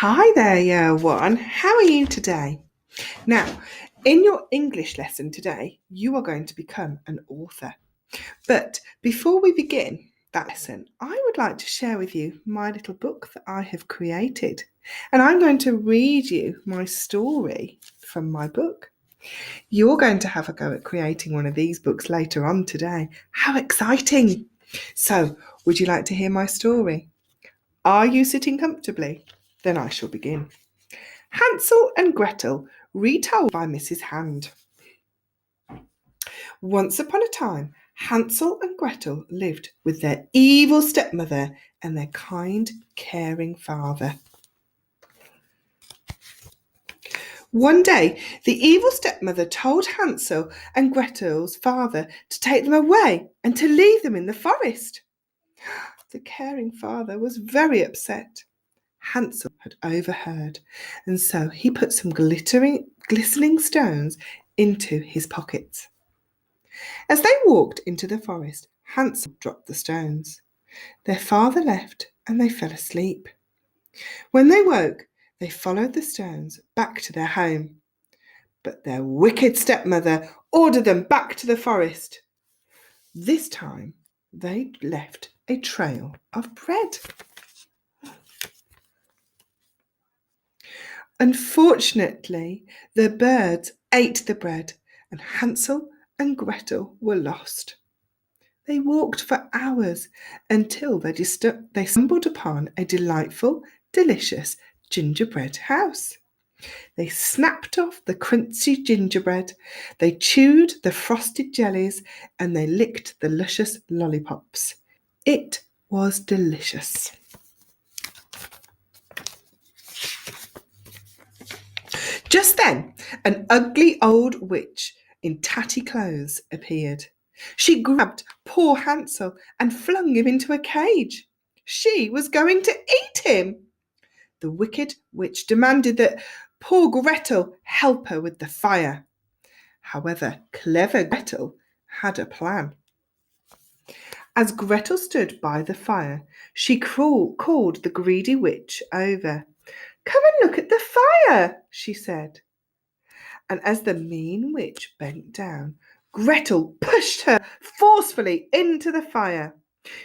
Hi there, Year One. How are you today? Now, in your English lesson today, you are going to become an author. But before we begin that lesson, I would like to share with you my little book that I have created. And I'm going to read you my story from my book. You're going to have a go at creating one of these books later on today. How exciting! So, would you like to hear my story? Are you sitting comfortably? Then I shall begin. Hansel and Gretel, retold by Mrs. Hand. Once upon a time, Hansel and Gretel lived with their evil stepmother and their kind, caring father. One day, the evil stepmother told Hansel and Gretel's father to take them away and to leave them in the forest. The caring father was very upset. Hansel had overheard, and so he put some glistening stones into his pockets. As they walked into the forest, Hansel dropped the stones. Their father left, and they fell asleep. When they woke, they followed the stones back to their home. But their wicked stepmother ordered them back to the forest. This time, they left a trail of bread. Unfortunately, the birds ate the bread, and Hansel and Gretel were lost. They walked for hours until they stumbled upon a delightful, delicious gingerbread house. They snapped off the crunchy gingerbread, they chewed the frosted jellies, and they licked the luscious lollipops. It was delicious. Just then, an ugly old witch in tatty clothes appeared. She grabbed poor Hansel and flung him into a cage. She was going to eat him. The wicked witch demanded that poor Gretel help her with the fire. However, clever Gretel had a plan. As Gretel stood by the fire, she called the greedy witch over. "Come and look at the fire," she said. And as the mean witch bent down, Gretel pushed her forcefully into the fire.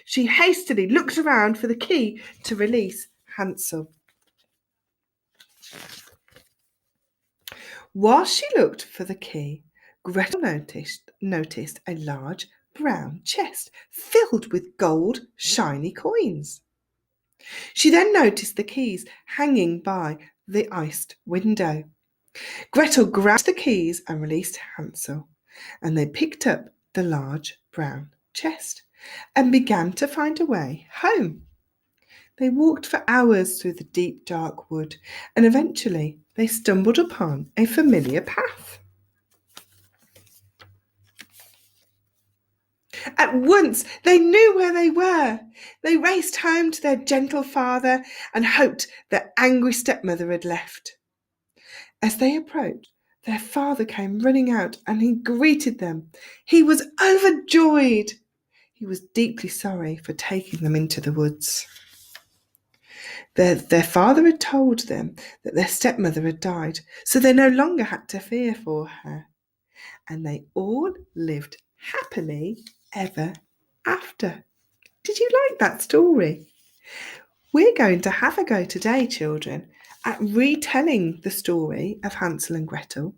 She hastily looked around for the key to release Hansel. While she looked for the key, Gretel noticed a large brown chest filled with gold, shiny coins. She then noticed the keys hanging by the iced window. Gretel grabbed the keys and released Hansel, and they picked up the large brown chest and began to find a way home. They walked for hours through the deep, dark wood, and eventually they stumbled upon a familiar path. At once they knew where they were. They raced home to their gentle father and hoped their angry stepmother had left. As they approached, their father came running out and he greeted them. He was overjoyed. He was deeply sorry for taking them into the woods. Their father had told them that their stepmother had died, so they no longer had to fear for her. And they all lived happily ever after. Did you like that story? We're going to have a go today, children, at retelling the story of Hansel and Gretel,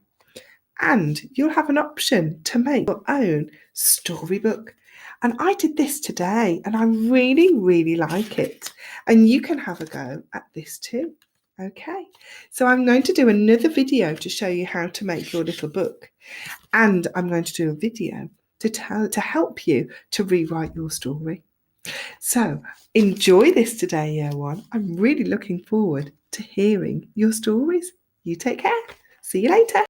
and you'll have an option to make your own storybook. And I did this today, and I really, really like it. And you can have a go at this too. Okay, so I'm going to do another video to show you how to make your little book, and I'm going to do a video to help you to rewrite your story. So enjoy this today, Year One. I'm really looking forward to hearing your stories. You take care. See you later.